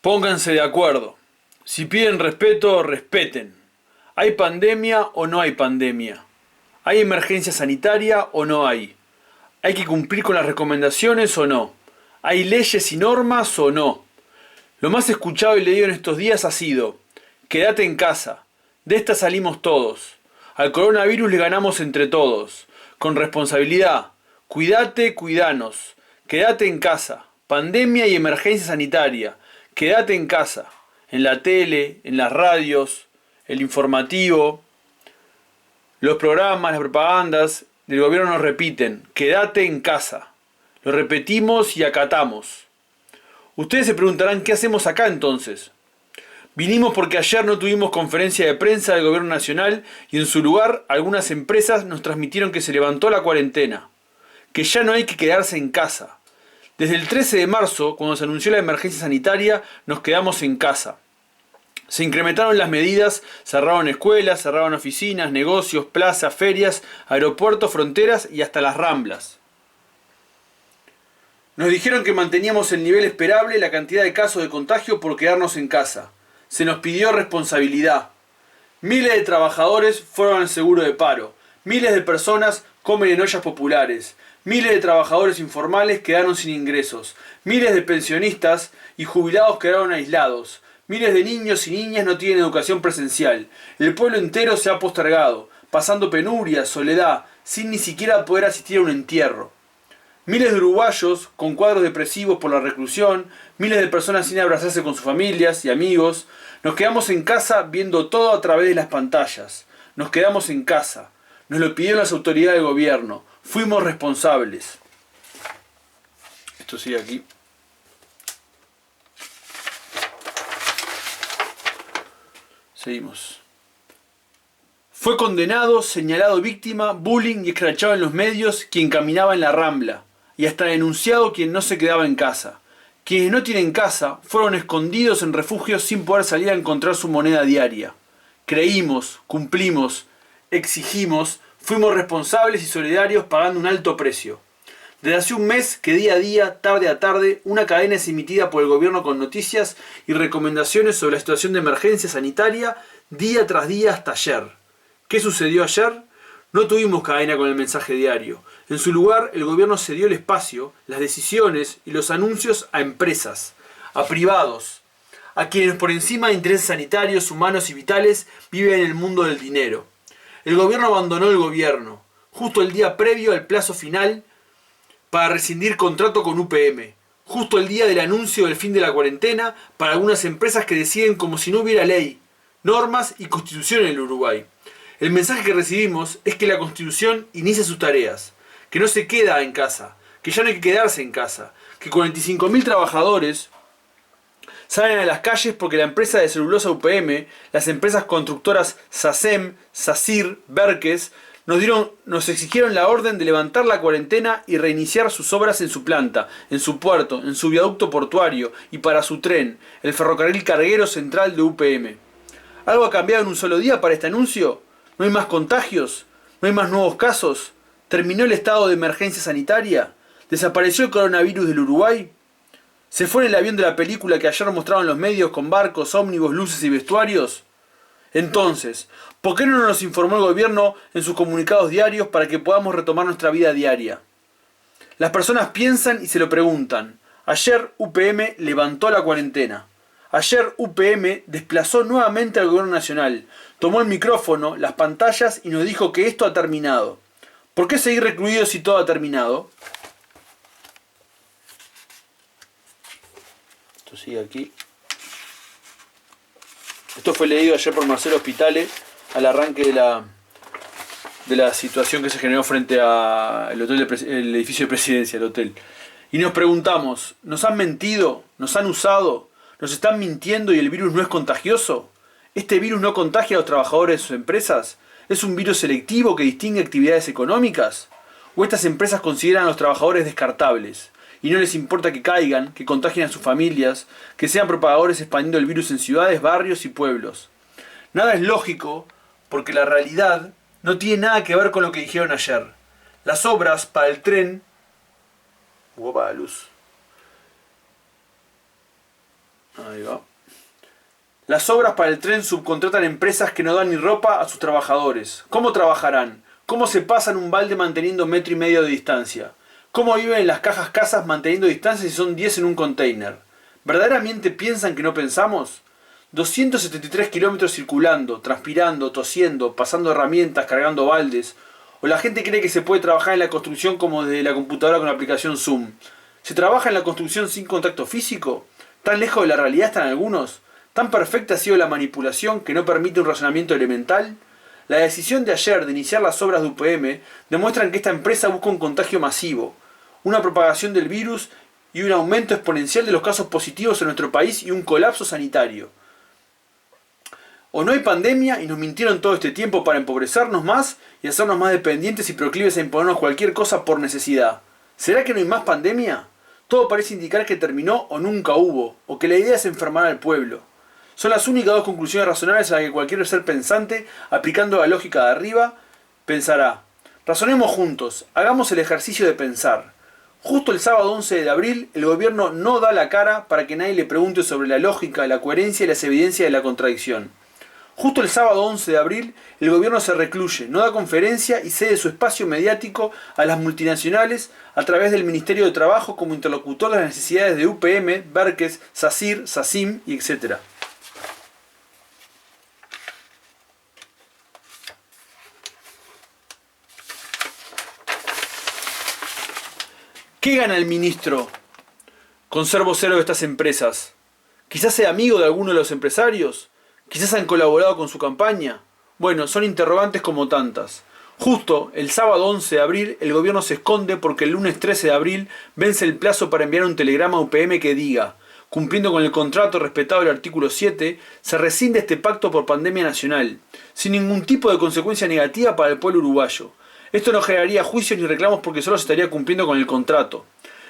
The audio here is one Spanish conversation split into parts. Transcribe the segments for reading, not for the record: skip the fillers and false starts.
Pónganse de acuerdo. Si piden respeto, respeten. ¿Hay pandemia o no hay pandemia? ¿Hay emergencia sanitaria o no hay? ¿Hay que cumplir con las recomendaciones o no? ¿Hay leyes y normas o no? Lo más escuchado y leído en estos días ha sido: quédate en casa. De esta salimos todos. Al coronavirus le ganamos entre todos. Con responsabilidad. Cuídate, cuidanos. Quédate en casa. Pandemia y emergencia sanitaria. Quédate en casa. En la tele, en las radios, el informativo, los programas, las propagandas del gobierno nos repiten: quédate en casa. Lo repetimos y acatamos. Ustedes se preguntarán: ¿qué hacemos acá entonces? Vinimos porque ayer no tuvimos conferencia de prensa del gobierno nacional y en su lugar algunas empresas nos transmitieron que se levantó la cuarentena, que ya no hay que quedarse en casa. Desde el 13 de marzo, cuando se anunció la emergencia sanitaria, nos quedamos en casa. Se incrementaron las medidas, cerraron escuelas, cerraron oficinas, negocios, plazas, ferias, aeropuertos, fronteras y hasta las ramblas. Nos dijeron que manteníamos el nivel esperable, la cantidad de casos de contagio por quedarnos en casa. Se nos pidió responsabilidad. Miles de trabajadores fueron al seguro de paro. Miles de personas comen en ollas populares. Miles de trabajadores informales quedaron sin ingresos. Miles de pensionistas y jubilados quedaron aislados. Miles de niños y niñas no tienen educación presencial. El pueblo entero se ha postergado, pasando penuria, soledad, sin ni siquiera poder asistir a un entierro. Miles de uruguayos con cuadros depresivos por la reclusión, miles de personas sin abrazarse con sus familias y amigos. Nos quedamos en casa viendo todo a través de las pantallas. Nos quedamos en casa. Nos lo pidieron las autoridades del gobierno. Fuimos responsables. Esto sigue aquí. Seguimos. Fue condenado, señalado víctima, bullying y escrachado en los medios quien caminaba en la Rambla. Y hasta denunciado quien no se quedaba en casa. Quienes no tienen casa fueron escondidos en refugios sin poder salir a encontrar su moneda diaria. Creímos, cumplimos, exigimos, fuimos responsables y solidarios pagando un alto precio. Desde hace un mes que día a día, tarde a tarde, una cadena es emitida por el gobierno con noticias y recomendaciones sobre la situación de emergencia sanitaria día tras día hasta ayer. ¿Qué sucedió ayer? No tuvimos cadena con el mensaje diario. En su lugar, el gobierno cedió el espacio, las decisiones y los anuncios a empresas, a privados, a quienes por encima de intereses sanitarios, humanos y vitales viven en el mundo del dinero. El gobierno abandonó el gobierno, justo el día previo al plazo final para rescindir contrato con UPM, justo el día del anuncio del fin de la cuarentena para algunas empresas que deciden como si no hubiera ley, normas y constitución en el Uruguay. El mensaje que recibimos es que la Constitución inicia sus tareas, que no se queda en casa, que ya no hay que quedarse en casa, que 45.000 trabajadores salen a las calles porque la empresa de celulosa UPM, las empresas constructoras SACEM, SACIR, Berques, nos exigieron la orden de levantar la cuarentena y reiniciar sus obras en su planta, en su puerto, en su viaducto portuario y para su tren, el ferrocarril carguero central de UPM. ¿Algo ha cambiado en un solo día para este anuncio? ¿No hay más contagios? ¿No hay más nuevos casos? ¿Terminó el estado de emergencia sanitaria? ¿Desapareció el coronavirus del Uruguay? ¿Se fue en el avión de la película que ayer mostraron los medios con barcos, ómnibus, luces y vestuarios? Entonces, ¿por qué no nos informó el gobierno en sus comunicados diarios para que podamos retomar nuestra vida diaria? Las personas piensan y se lo preguntan. Ayer UPM levantó la cuarentena. Ayer UPM desplazó nuevamente al gobierno nacional, tomó el micrófono, las pantallas y nos dijo que esto ha terminado. ¿Por qué seguir recluidos si todo ha terminado? Esto sigue aquí. Esto fue leído ayer por Marcelo Hospitale al arranque de la situación que se generó frente al el edificio de presidencia, el hotel. Y nos preguntamos, ¿nos han mentido? ¿Nos han usado? ¿Nos están mintiendo y el virus no es contagioso? ¿Este virus no contagia a los trabajadores de sus empresas? ¿Es un virus selectivo que distingue actividades económicas? ¿O estas empresas consideran a los trabajadores descartables y no les importa que caigan, que contagien a sus familias, que sean propagadores expandiendo el virus en ciudades, barrios y pueblos? Nada es lógico porque la realidad no tiene nada que ver con lo que dijeron ayer. Las obras para el tren... Para la luz. Ahí va. Las obras para el tren subcontratan empresas que no dan ni ropa a sus trabajadores. ¿Cómo trabajarán? ¿Cómo se pasan un balde manteniendo 1,5 metros de distancia? ¿Cómo viven en las cajas casas manteniendo distancia si son 10 en un container? ¿Verdaderamente piensan que no pensamos? 273 kilómetros circulando, transpirando, tosiendo, pasando herramientas, cargando baldes. ¿O la gente cree que se puede trabajar en la construcción como desde la computadora con la aplicación Zoom? ¿Se trabaja en la construcción sin contacto físico? ¿Tan lejos de la realidad están algunos? ¿Tan perfecta ha sido la manipulación que no permite un razonamiento elemental? La decisión de ayer de iniciar las obras de UPM demuestran que esta empresa busca un contagio masivo, una propagación del virus y un aumento exponencial de los casos positivos en nuestro país y un colapso sanitario. O no hay pandemia y nos mintieron todo este tiempo para empobrecernos más y hacernos más dependientes y proclives a imponernos cualquier cosa por necesidad. ¿Será que no hay más pandemia? Todo parece indicar que terminó o nunca hubo, o que la idea es enfermar al pueblo. Son las únicas dos conclusiones razonables a las que cualquier ser pensante, aplicando la lógica de arriba, pensará. Razonemos juntos, hagamos el ejercicio de pensar. Justo el sábado 11 de abril, el gobierno no da la cara para que nadie le pregunte sobre la lógica, la coherencia y las evidencias de la contradicción. Justo el sábado 11 de abril, el gobierno se recluye, no da conferencia y cede su espacio mediático a las multinacionales a través del Ministerio de Trabajo como interlocutor de las necesidades de UPM, Berkes, SACIR, SACIM y etc. ¿Qué gana el ministro con ser vocero de estas empresas? ¿Quizás sea amigo de alguno de los empresarios? ¿Quizás han colaborado con su campaña? Bueno, son interrogantes como tantas. Justo el sábado 11 de abril el gobierno se esconde porque el lunes 13 de abril vence el plazo para enviar un telegrama a UPM que diga, cumpliendo con el contrato respetado el artículo 7, se rescinde este pacto por pandemia nacional, sin ningún tipo de consecuencia negativa para el pueblo uruguayo. Esto no generaría juicios ni reclamos porque solo se estaría cumpliendo con el contrato.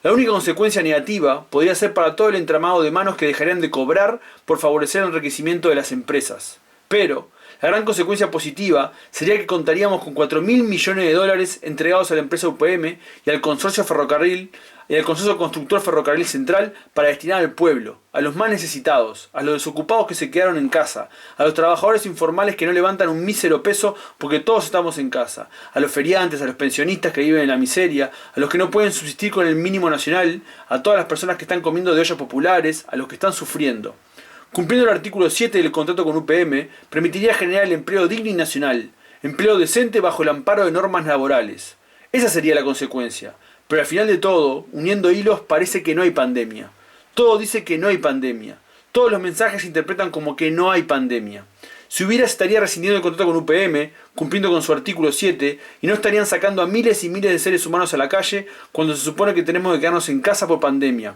La única consecuencia negativa podría ser para todo el entramado de manos que dejarían de cobrar por favorecer el enriquecimiento de las empresas. Pero la gran consecuencia positiva sería que contaríamos con 4.000 millones de dólares entregados a la empresa UPM y al consorcio ferrocarril y al consorcio constructor Ferrocarril Central para destinar al pueblo, a los más necesitados, a los desocupados que se quedaron en casa, a los trabajadores informales que no levantan un mísero peso porque todos estamos en casa, a los feriantes, a los pensionistas que viven en la miseria, a los que no pueden subsistir con el mínimo nacional, a todas las personas que están comiendo de ollas populares, a los que están sufriendo. Cumpliendo el artículo 7 del contrato con UPM, permitiría generar el empleo digno y nacional, empleo decente bajo el amparo de normas laborales. Esa sería la consecuencia. Pero al final de todo, uniendo hilos, parece que no hay pandemia. Todo dice que no hay pandemia. Todos los mensajes se interpretan como que no hay pandemia. Si hubiera, estaría rescindiendo el contrato con UPM, cumpliendo con su artículo 7, y no estarían sacando a miles y miles de seres humanos a la calle cuando se supone que tenemos que quedarnos en casa por pandemia.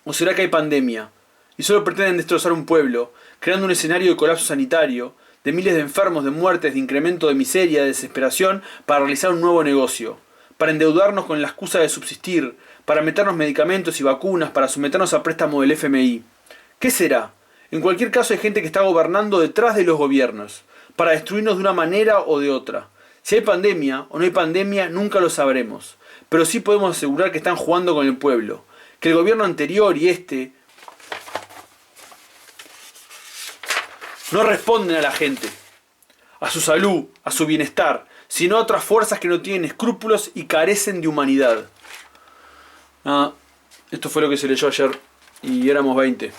¿O será que hay pandemia? Y solo pretenden destrozar un pueblo, creando un escenario de colapso sanitario, de miles de enfermos, de muertes, de incremento de miseria, de desesperación, para realizar un nuevo negocio, para endeudarnos con la excusa de subsistir, para meternos medicamentos y vacunas, para someternos a préstamo del FMI. ¿Qué será? En cualquier caso hay gente que está gobernando detrás de los gobiernos, para destruirnos de una manera o de otra. Si hay pandemia o no hay pandemia, nunca lo sabremos, pero sí podemos asegurar que están jugando con el pueblo, que el gobierno anterior y este no responden a la gente, a su salud, a su bienestar, sino a otras fuerzas que no tienen escrúpulos y carecen de humanidad. Esto fue lo que se leyó ayer y éramos 20.